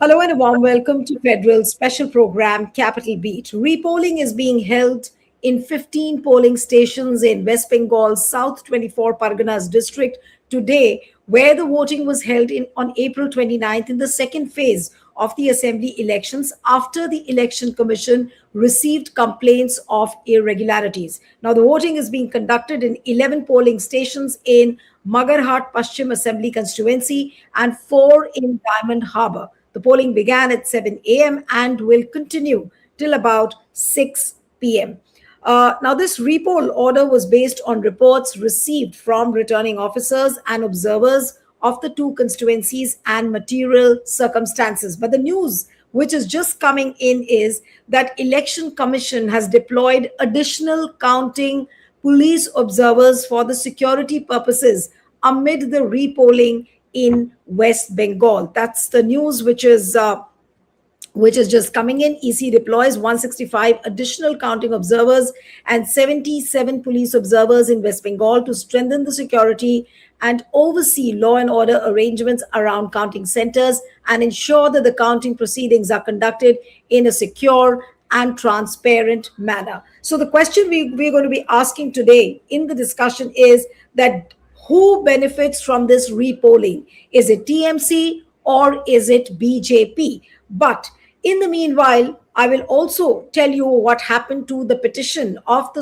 Hello and a warm welcome to Federal's special program, Capital Beat. Repolling is being held in 15 polling stations in West Bengal's South 24 Parganas district today, where the voting was held on April 29th in the second phase of the assembly elections after the Election Commission received complaints of irregularities. Now, the voting is being conducted in 11 polling stations in Magrahat Paschim Assembly constituency and 4 in Diamond Harbour. The polling began at 7 a.m. and will continue till about 6 p.m. Now, this repoll order was based on reports received from returning officers and observers of the two constituencies and material circumstances. But the news which is just coming in is that Election Commission has deployed additional counting police observers for the security purposes amid the repolling in West Bengal. That's the news which is just coming in. EC deploys 165 additional counting observers and 77 police observers in West Bengal to strengthen the security and oversee law and order arrangements around counting centers and ensure that the counting proceedings are conducted in a secure and transparent manner. So the question we're going to be asking today in the discussion is that who benefits from this repolling? Is it TMC or is it BJP? But in the meanwhile, I will also tell you what happened to the petition of the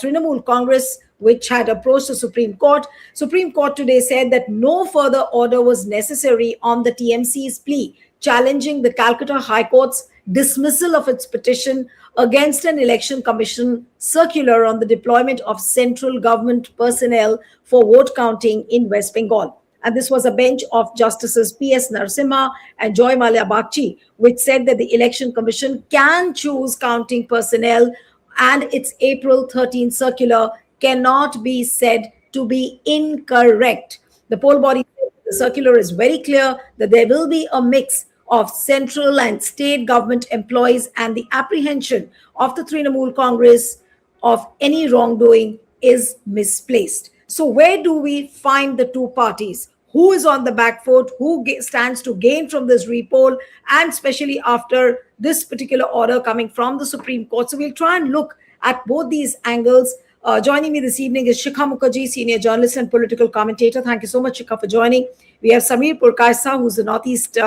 Trinamool Congress, which had approached the Supreme Court. Supreme Court today said that no further order was necessary on the TMC's plea, challenging the Calcutta High Court's dismissal of its petition against an election commission circular on the deployment of central government personnel for vote counting in West Bengal. And this was a bench of Justices P.S. Narasimha and Joy Malia Bagchi, which said that the Election Commission can choose counting personnel and its April 13 circular cannot be said to be incorrect. The poll body said the circular is very clear that there will be a mix of central and state government employees, and the apprehension of the Trinamool Congress of any wrongdoing is misplaced. So where do we find the two parties? Who is on the back foot? Who stands to gain from this repoll? And especially after this particular order coming from the Supreme Court. So we'll try and look at both these angles. Joining me this evening is Shikha Mukherjee, senior journalist and political commentator. Thank you so much, Shikha, for joining. We have Samir Purkaisa, who's the Northeast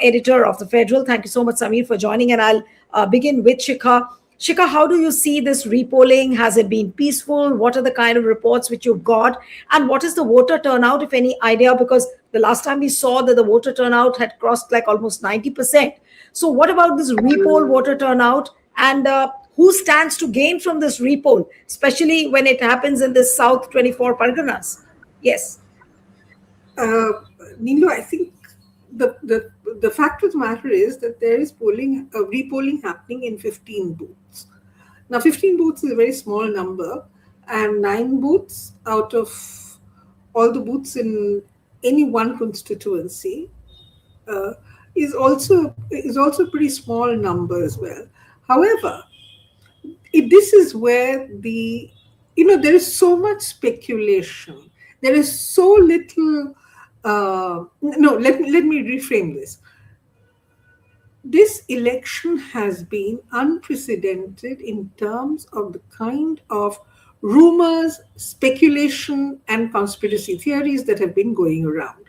editor of the Federal. Thank you so much, Samir, for joining. And I'll begin with Shikha. Shikha, how do you see this repolling? Has it been peaceful? What are the kind of reports which you've got? And what is the voter turnout, if any idea? Because the last time we saw that the voter turnout had crossed like almost 90%. So what about this repoll voter turnout? And who stands to gain from this repoll, especially when it happens in the South 24 Parganas? Yes. Neelu, I think the fact of the matter is that there is repolling happening in 15 booths. Now, 15 booths is a very small number, and 9 booths out of all the booths in any one constituency is also a pretty small number as well. However, this is where there is so much speculation. There is so little. Let me reframe this. This election has been unprecedented in terms of the kind of rumors, speculation, and conspiracy theories that have been going around.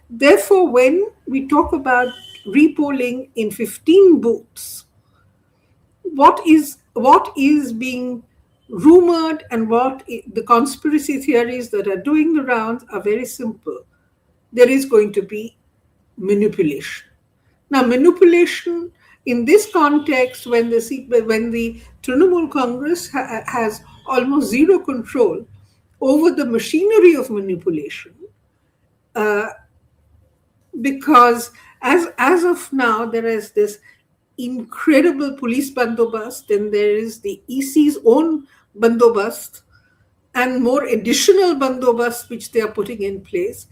Therefore, when we talk about repolling in 15 booths, what is being rumored and the conspiracy theories that are doing the rounds are very simple. There is going to be manipulation. Now, manipulation in this context, when the Trinamool Congress has almost zero control over the machinery of manipulation, because as of now, there is this incredible police bandobast, and there is the EC's own bandobast, and more additional bandobast which they are putting in place.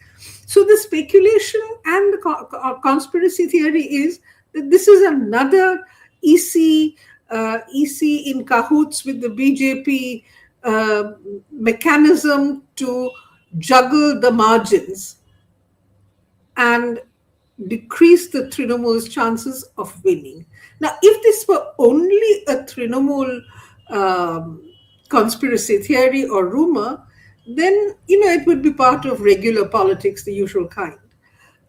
So the speculation and the conspiracy theory is that this is another EC in cahoots with the BJP mechanism to juggle the margins. And decrease the Trinamool's chances of winning. Now, if this were only a Trinamool conspiracy theory or rumor, then it would be part of regular politics, the usual kind.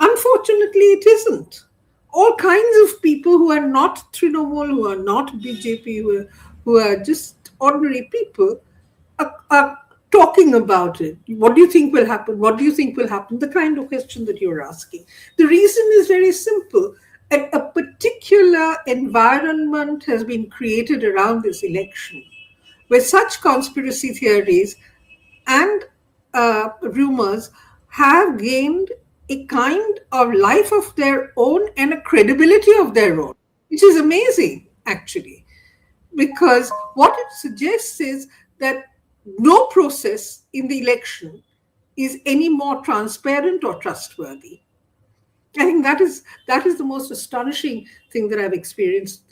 Unfortunately, it isn't. All kinds of people who are not Trinamool, who are not BJP, who are just ordinary people, are talking about it. What do you think will happen? What do you think will happen? The kind of question that you're asking. The reason is very simple. A particular environment has been created around this election where such conspiracy theories and rumors have gained a kind of life of their own and a credibility of their own, which is amazing, actually, because what it suggests is that no process in the election is any more transparent or trustworthy. I think that is the most astonishing thing that I've experienced.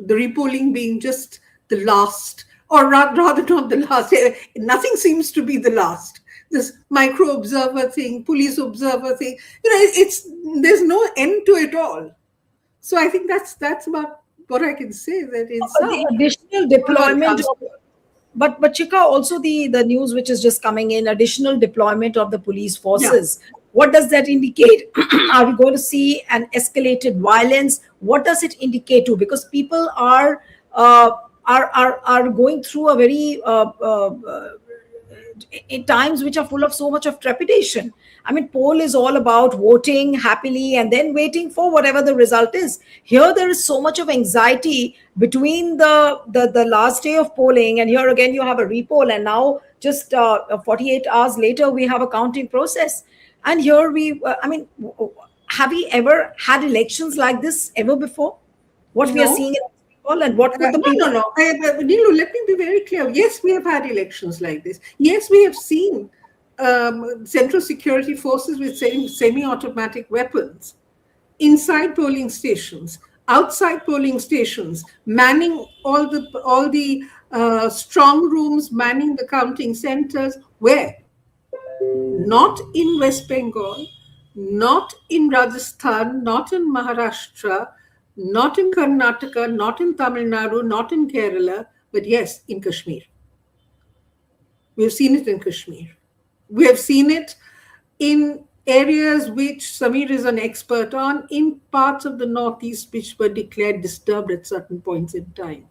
The repolling being just the last, or rather not the last. Nothing seems to be the last. This micro observer thing, police observer thing, there's no end to it all. So I think that's about what I can say. That it's the additional deployment but Chika, also the news which is just coming in, additional deployment of the police forces. Yeah. What does that indicate? Are we going to see an escalated violence? What does it indicate to? Because people are going through a very in times which are full of so much of trepidation. I mean, poll is all about voting happily and then waiting for whatever the result is. Here, there is so much of anxiety between the last day of polling, and here again you have a repoll, and now just 48 hours later we have a counting process. And here have we ever had elections like this ever before? What we are seeing in and what would the people... No. Neelu, let me be very clear. Yes, we have had elections like this. Yes, we have seen central security forces with semi-automatic weapons inside polling stations, outside polling stations, manning all the strong rooms, manning the counting centers. Where? Not in West Bengal, not in Rajasthan, not in Maharashtra, not in Karnataka, not in Tamil Nadu, not in Kerala, but yes, in Kashmir. We have seen it in Kashmir. We have seen it in areas which Samir is an expert on, in parts of the Northeast which were declared disturbed at certain points in time.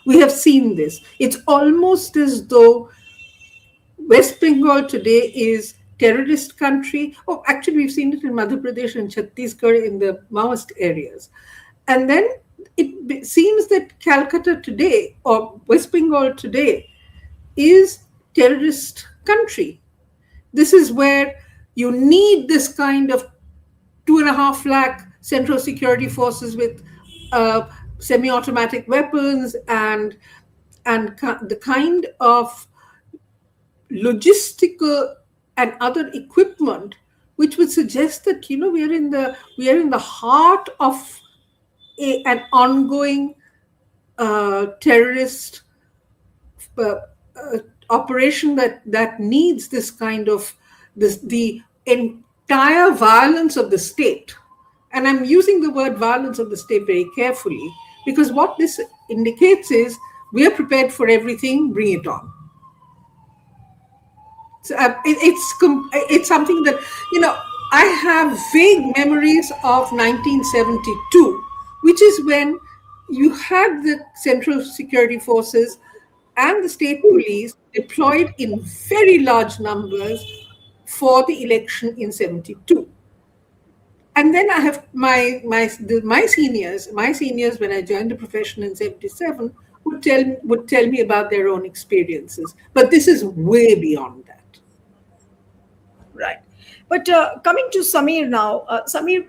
We have seen this. It's almost as though West Bengal today is terrorist country. Oh, actually, we've seen it in Madhya Pradesh and Chhattisgarh in the Maoist areas. And then it seems that Calcutta today, or West Bengal today, is terrorist country. This is where you need this kind of 2.5 lakh central security forces with semi-automatic weapons and the kind of logistical and other equipment which would suggest that we are in the heart of an ongoing terrorist operation that needs this kind of the entire violence of the state. And I'm using the word violence of the state very carefully, because what this indicates is we are prepared for everything, bring it on. So it's something that I have vague memories of 1972, which is when you had the central security forces and the state police deployed in very large numbers for the election in 72. And then I have my seniors when I joined the profession in 77 would tell me about their own experiences. But this is way beyond that. Right. But coming to Samir now, Samir,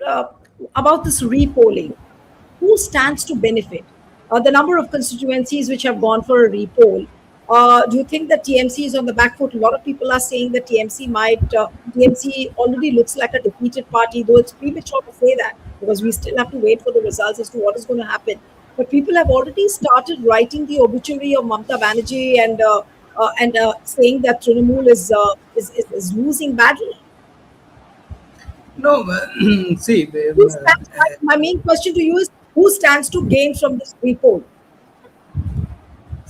about this repolling, who stands to benefit? The number of constituencies which have gone for a repoll. Do you think that TMC is on the back foot? A lot of people are saying that TMC already looks like a defeated party, though it's premature to say that because we still have to wait for the results as to what is going to happen. But people have already started writing the obituary of Mamata Banerjee and saying that Trinamool is losing badly. No, see, Who stands, my main question to you is who stands to gain from this repoll?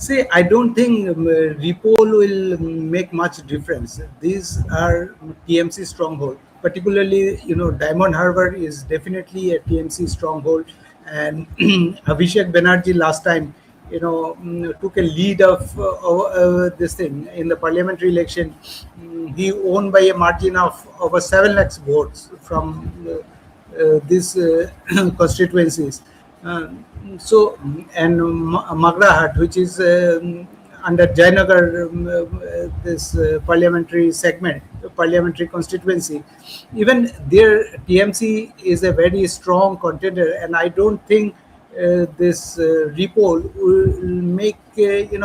see, I don't think Repoll will make much difference. These are TMC stronghold. Particularly, Diamond Harbour is definitely a TMC stronghold, and Abhishek Banerjee last time, took a lead of this thing in the parliamentary election. He won by a margin of over 7 lakhs votes from these constituencies. Uh, so, and Magrahat, which is under Jayanagar, this parliamentary segment, parliamentary constituency, even their TMC is a very strong contender, and I don't think this repoll will make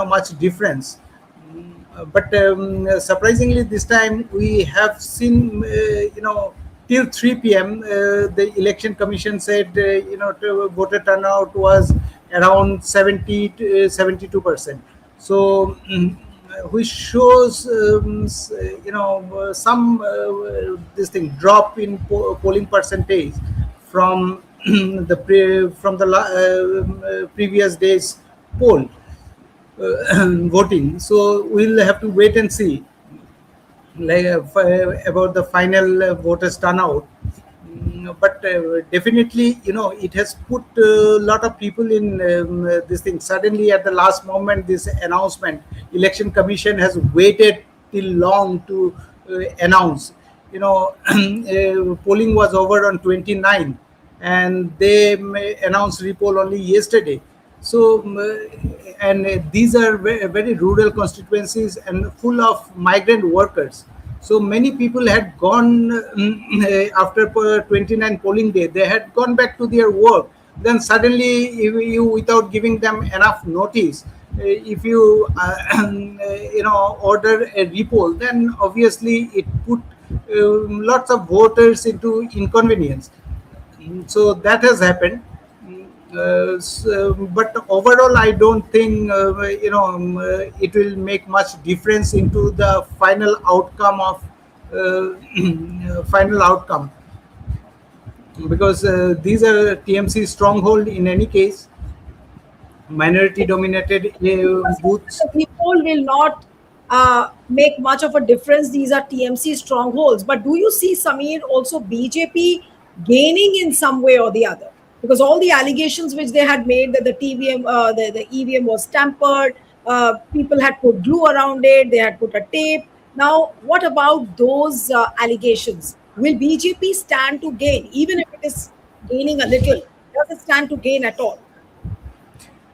much difference. But surprisingly, this time we have seen, till 3 p.m. The election commission said, voter turnout was around 70 to 72%. So, which shows, some this thing drop in polling percentage from the previous days poll voting. So we'll have to wait and see, like about the final voters turnout. But definitely, it has put a lot of people in this thing. Suddenly, at the last moment, this announcement, election commission has waited till long to announce. Polling was over on 29, and they announced repoll only yesterday. So, and these are very rural constituencies and full of migrant workers. So many people had gone after 29 polling day. They had gone back to their work. Then suddenly, if you without giving them enough notice, if you order a repoll, then obviously it put lots of voters into inconvenience. So that has happened. But overall, I don't think it will make much difference into the final outcome of final outcome, because these are TMC stronghold in any case, minority dominated booths. The repoll will not make much of a difference. These are TMC strongholds. But do you see, Samir, also BJP gaining in some way or the other? Because all the allegations which they had made that the TVM, the EVM was tampered, people had put glue around it, they had put a tape. Now, what about those allegations? Will BJP stand to gain, even if it is gaining a little? Does it stand to gain at all?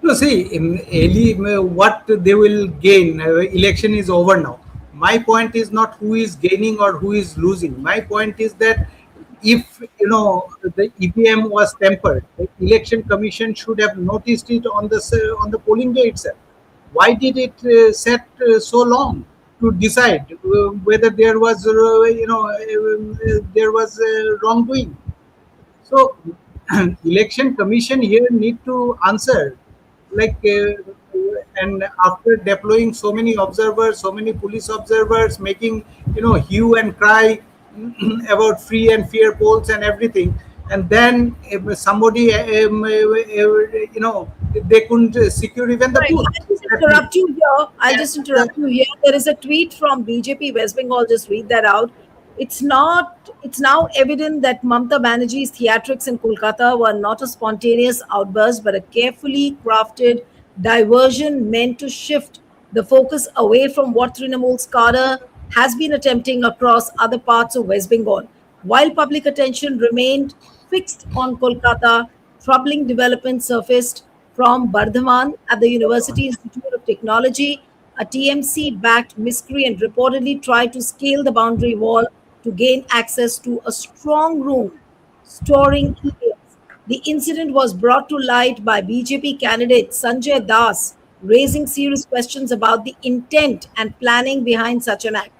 No, see, what they will gain, election is over now. My point is not who is gaining or who is losing. My point is that if the EVM was tempered, the election commission should have noticed it on the polling day itself. Why did it set so long to decide whether there was there was wrongdoing? So, election commission here need to answer, like, and after deploying so many observers, so many police observers, making hue and cry about free and fair polls and everything, and then if somebody, they couldn't secure even the Right. booth. I'll just That means, interrupt you here. I'll just that, interrupt you here. There is a tweet from BJP West Bengal. Just read that out. It's not. It's now evident that Mamta Banerjee's theatrics in Kolkata were not a spontaneous outburst, but a carefully crafted diversion meant to shift the focus away from what Trinamool's cadre has been attempting across other parts of West Bengal. While public attention remained fixed on Kolkata, troubling developments surfaced from Bardhaman at the University Institute of Technology. A TMC backed miscreant reportedly tried to scale the boundary wall to gain access to a strong room storing emails. The incident was brought to light by BJP candidate Sanjay Das, raising serious questions about the intent and planning behind such an act.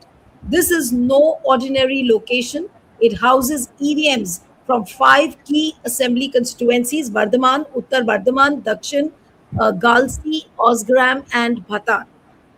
This is no ordinary location. It houses EVMs from five key assembly constituencies: Bardhaman, Uttar Bardhaman, Dakshin, Galsi, Osgram, and Bhatan.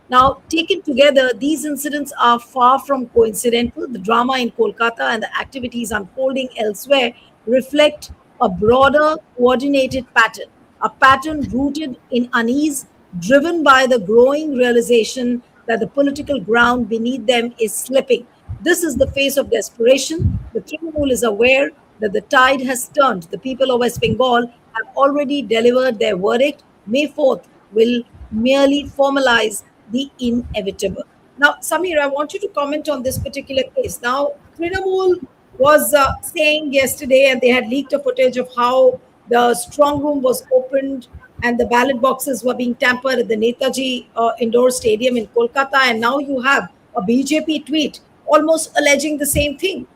Now, taken together, these incidents are far from coincidental. The drama in Kolkata and the activities unfolding elsewhere reflect a broader, coordinated pattern, a pattern rooted in unease, driven by the growing realization that the political ground beneath them is slipping. This is the face of desperation. The Trinamool is aware that the tide has turned. The people of West Bengal have already delivered their verdict. May 4th will merely formalize the inevitable. Now, Samir, I want you to comment on this particular case. Now, Trinamool was saying yesterday, and they had leaked a footage of how the strong room was opened and the ballot boxes were being tampered at the Netaji Indoor Stadium in Kolkata. And now you have a BJP tweet almost alleging the same thing.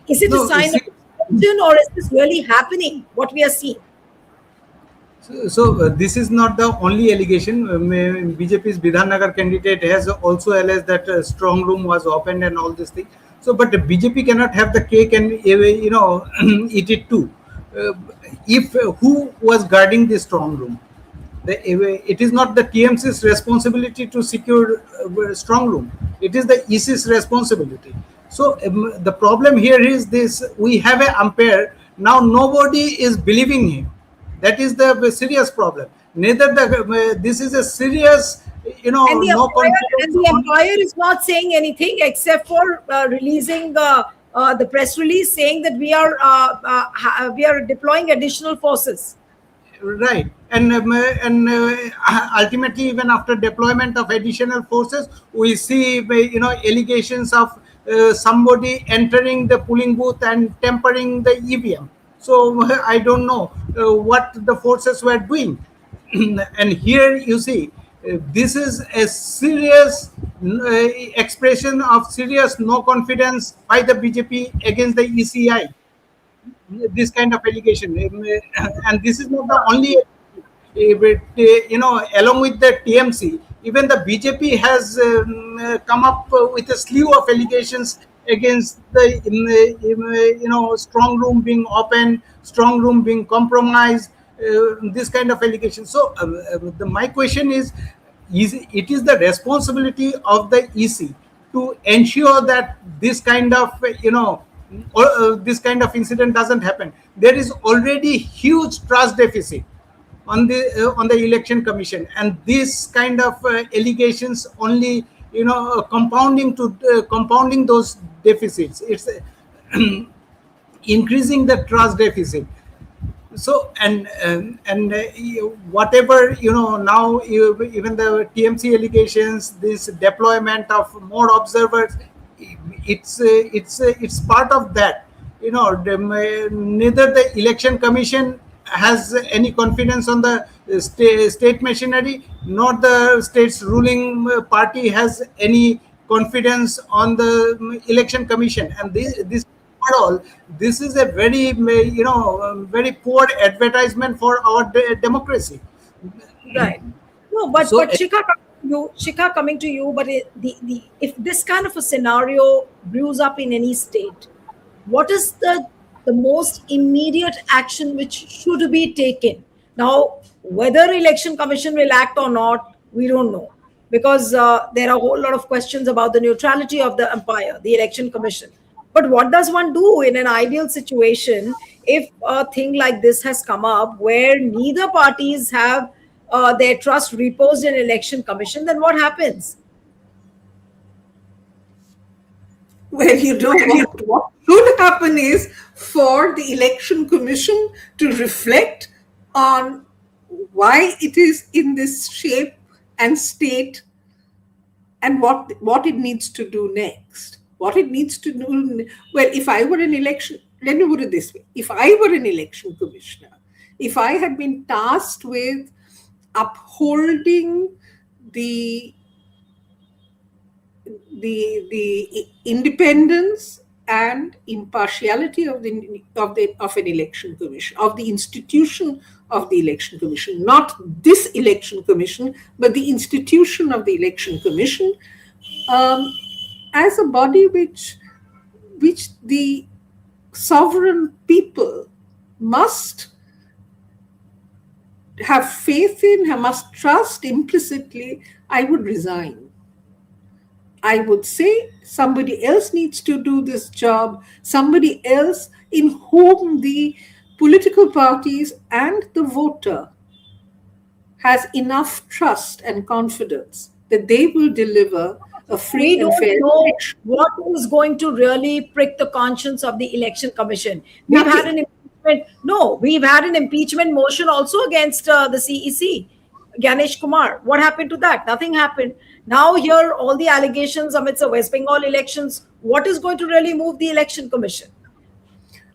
Is it a No, sign of see, extension, or is this really happening, what we are seeing? so this is not the only allegation. BJP's Bidhannagar candidate has also alleged that strong room was opened and all this thing. So, but the BJP cannot have the cake and eat it too. Uh, if who was guarding the strong room? It is not the TMC's responsibility to secure strong room. It is the EC's responsibility. So the problem here is this: we have an umpire now. Nobody is believing him. That is the serious problem. Neither the this is a serious, And the no employer and confidence the on. employer is not saying anything except for releasing the press release saying that we are deploying additional forces. Right, and ultimately, even after deployment of additional forces, we see allegations of somebody entering the polling booth and tampering the EVM. So I don't know what the forces were doing, and here you see this is a serious expression of serious no confidence by the BJP against the ECI, this kind of allegation. And this is not the only but, along with the TMC, even the BJP has come up with a slew of allegations against the strong room being open, strong room being compromised, this kind of allegations. So my question is it is the responsibility of the EC to ensure that this kind of this kind of incident doesn't happen. There is already huge trust deficit on the election commission, and this kind of allegations only compounding those deficits. It's increasing the trust deficit. So whatever now even the TMC allegations, this deployment of more observers, it's part of that. Neither the election commission has any confidence on the state machinery, nor the state's ruling party has any confidence on the election commission. And this overall, this is a very very poor advertisement for our democracy. Right. No, So but Shikha, coming to you. But the if this kind of a scenario brews up in any state, what is the most immediate action which should be taken? Now, whether election commission will act or not, we don't know, because there are a whole lot of questions about the neutrality of the umpire, the election commission. But what does one do in an ideal situation if a thing like this has come up where neither parties have their trust reposed in election commission? Then what happens? Well, what should happen is for the election commission to reflect on why it is in this shape and state, and what it needs to do next. What it needs to do. Well, if I were an election, let me put it this way: if I were an election commissioner, if I had been tasked with upholding the independence and impartiality of an election commission, of the institution of the election commission, not this election commission, but the institution of the election commission, as a body which the sovereign people must have faith in, must trust implicitly, I would resign. I would say somebody else needs to do this job, somebody else in whom the political parties and the voter has enough trust and confidence that they will deliver a We free and don't fair know election. what is going to really prick the conscience of the election commission. We've had Nothing. an impeachment. No, we've had an impeachment motion also against the CEC, Ganesh Kumar. What happened to that? Nothing happened. Now here, all the allegations amidst the West Bengal elections. What is going to really move the election commission?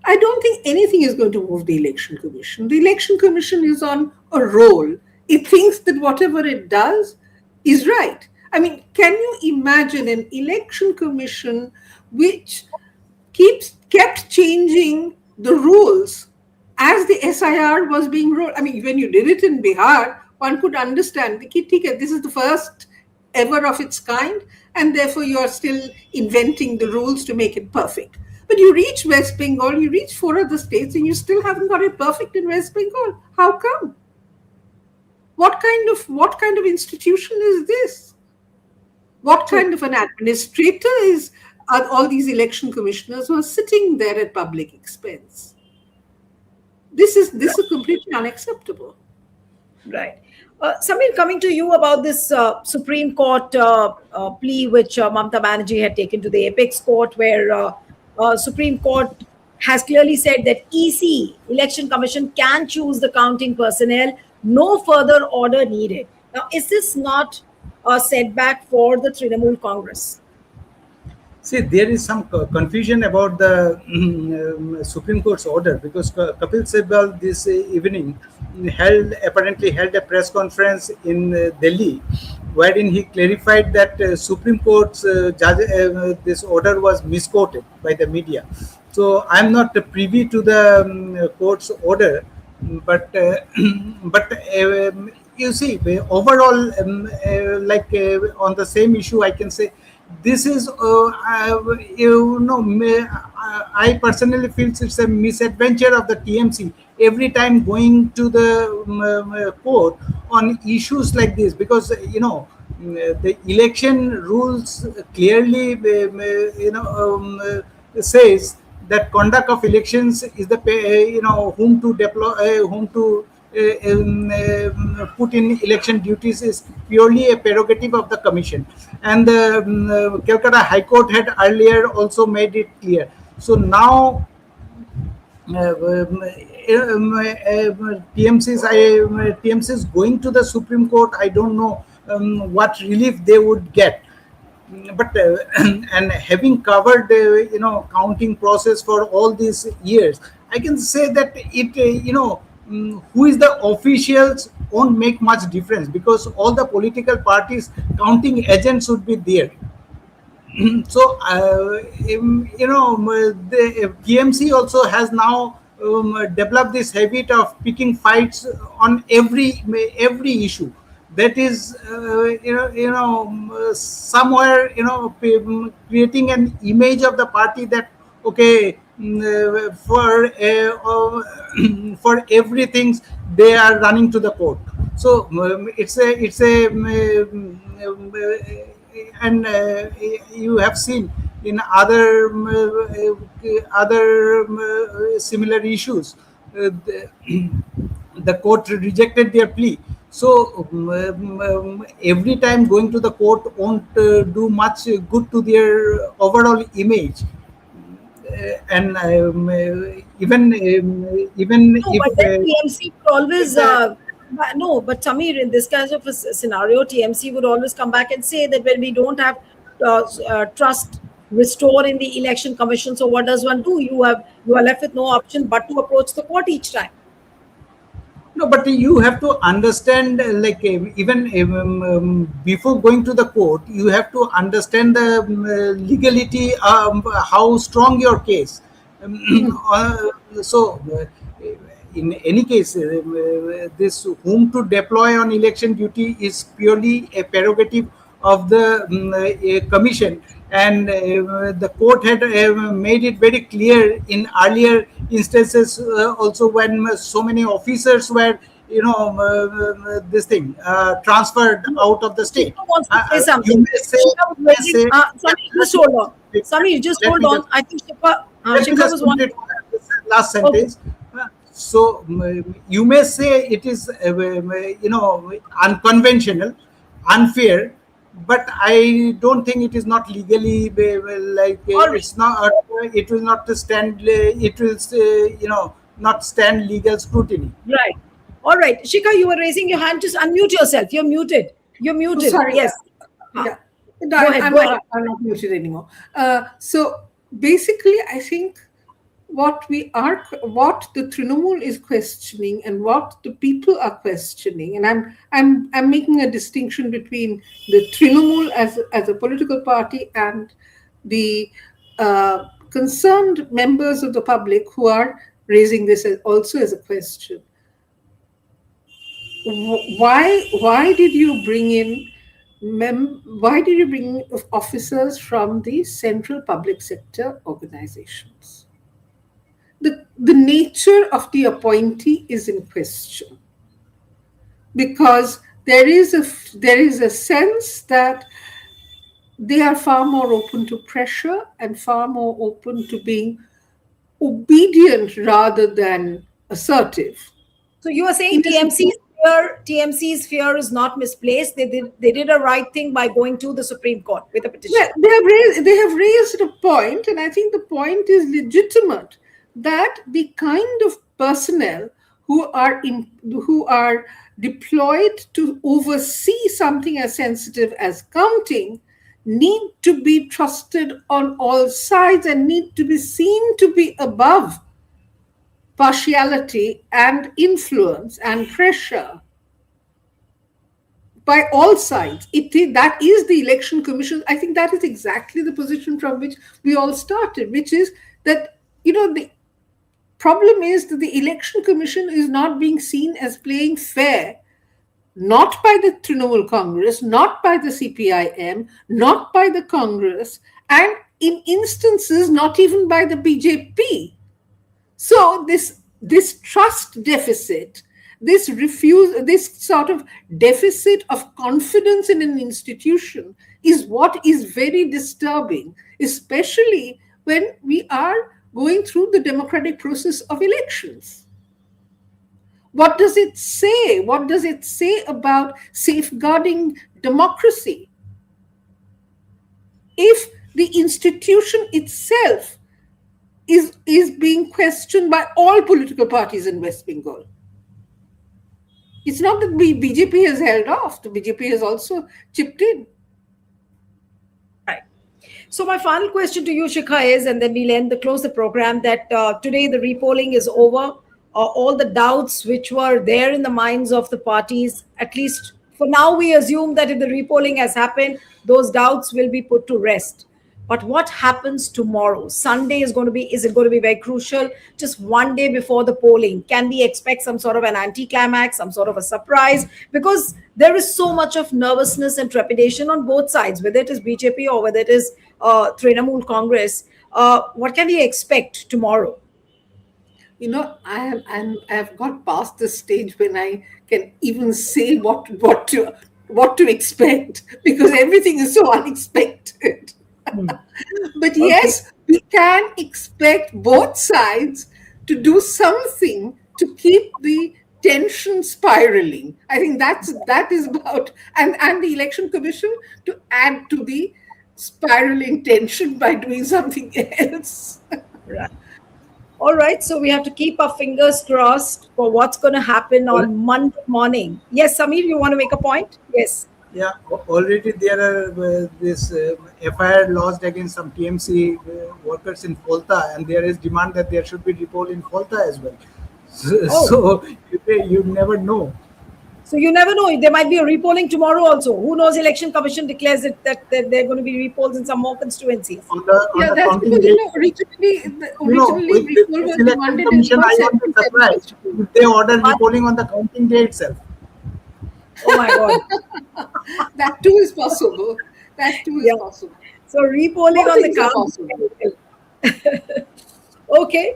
I don't think anything is going to move the election commission. The election commission is on a roll. It thinks that whatever it does is right. I mean, can you imagine an election commission which kept changing the rules as the SIR was being rolled? I mean, when you did it in Bihar, one could understand, this is the first ever of its kind, and therefore you are still inventing the rules to make it perfect. But you reach West Bengal, you reach 4 other states, and you still haven't got it perfect in West Bengal. How come? What kind of institution is this? What kind of an administrator are all these election commissioners who are sitting there at public expense? This is completely unacceptable. Right. Samir, coming to you about this Supreme Court plea which Mamata Banerjee had taken to the Apex Court, where Supreme Court has clearly said that EC, Election Commission, can choose the counting personnel, no further order needed. Now, is this not a setback for the Trinamool Congress? See, there is some confusion about the Supreme Court's order, because Kapil Sibal this evening apparently held a press conference in Delhi, wherein he clarified that Supreme Court's this order was misquoted by the media. So I'm not privy to the court's order, but you see, overall, on the same issue, I can say this is, I personally feel it's a misadventure of the TMC every time going to the court on issues like this, because the election rules clearly says that conduct of elections is the whom to deploy, whom to put in election duties is purely a prerogative of the commission, and the Calcutta High Court had earlier also made it clear. So now TMC is going to the Supreme Court. I don't know what relief they would get, but and having covered counting process for all these years, I can say that it who is the officials won't make much difference, because all the political parties counting agents would be there. So the TMC also has now developed this habit of picking fights on every issue. That is, somewhere, creating an image of the party that, okay, for everything they are running to the court. So and you have seen in other similar issues, the court rejected their plea. So every time going to the court won't do much good to their overall image. And even No, if but then TMC would always no, but Samir, in this kind of a scenario, TMC would always come back and say that when we don't have trust restored in the election commission, so what does one do? You are left with no option but to approach the court each time. no, but you have to understand, even before going to the court, you have to understand the legality, how strong your case. So, in any case, this whom to deploy on election duty is purely a prerogative of the commission, and the court had made it very clear in earlier instances also, when so many officers were this thing transferred out of the state. Shikha wants to say something. You may say, Shikha was raising, Samir, just hold on. Samir, just let hold me on. just- I think Shikha let me Shikha just was one. complete this last sentence. So you may say it is unconventional, unfair, but I don't think it is not legally All right. it's not. It will not stand. It will not stand legal scrutiny. Right. All right. Shikha, you were raising your hand. Just unmute yourself. You're muted. You're Oh, muted. sorry. Yes. Yeah. Go ahead. I'm Go ahead. not muted anymore. So basically, I think what the Trinamool is questioning and what the people are questioning, and I'm making a distinction between the Trinamool as a political party and the concerned members of the public who are raising this also as a question. Why did you bring in officers from the central public sector organizations? The nature of the appointee is in question, because there is a sense that they are far more open to pressure and far more open to being obedient rather than assertive. So you are saying TMC's fear is not misplaced. They did a right thing by going to the Supreme Court with a petition. Well, they have raised a point, and I think the point is legitimate, that the kind of personnel who are deployed to oversee something as sensitive as counting need to be trusted on all sides and need to be seen to be above partiality and influence and pressure by all sides. That is the Election Commission. I think that is exactly the position from which we all started, which is that, the problem is that the Election Commission is not being seen as playing fair, not by the Trinamool Congress, not by the CPIM, not by the Congress, and in instances, not even by the BJP. So this trust deficit, this sort of deficit of confidence in an institution is what is very disturbing, especially when we are going through the democratic process of elections. What does it say? What does it say about safeguarding democracy? If the institution itself is being questioned by all political parties in West Bengal. It's not that BJP has held off. The BJP has also chipped in. Right. So my final question to you, Shikha, is, and then we'll close the program, that today the repolling is over. All the doubts which were there in the minds of the parties, at least for now, we assume that if the repolling has happened, those doubts will be put to rest. But what happens tomorrow? Sunday is it going to be very crucial? Just one day before the polling, can we expect some sort of an anticlimax, some sort of a surprise? Because there is so much of nervousness and trepidation on both sides, whether it is BJP or whether it is Trinamool Congress. What can we expect tomorrow? I've got past the stage when I can even say what to expect, because everything is so unexpected. But yes, we can expect both sides to do something to keep the tension spiraling. I think that is about, and the Election Commission to add to the spiraling tension by doing something else. Right. All right, so we have to keep our fingers crossed for what's going to happen on Monday morning. Yes, Samir, you want to make a point? Yes. Yeah, already there are this FIR lodged against some TMC workers in Folta, and there is demand that there should be repoll in Folta as well. So you never know. So you never know. There might be a repolling tomorrow also. Who knows? Election Commission declares that there are going to be repolls in some more constituencies. On the That's counting because date, originally repol was Election demanded in Commission, I want to surprise if they order repolling on the counting day itself. Oh my God. That too is possible. That too is possible. So repolling All on the things are counting. Okay.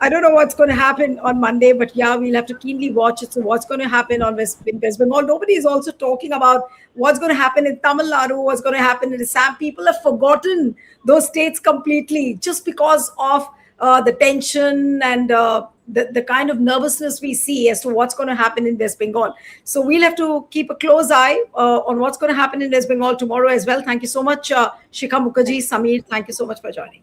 I don't know what's going to happen on Monday, but yeah, we'll have to keenly watch it. So what's going to happen in West Bengal? Nobody is also talking about what's going to happen in Tamil Nadu, what's going to happen in Assam. People have forgotten those states completely just because of the tension and the kind of nervousness we see as to what's going to happen in West Bengal. So we'll have to keep a close eye on what's going to happen in West Bengal tomorrow as well. Thank you so much, Shikha Mukherjee, Samir. Thank you so much for joining.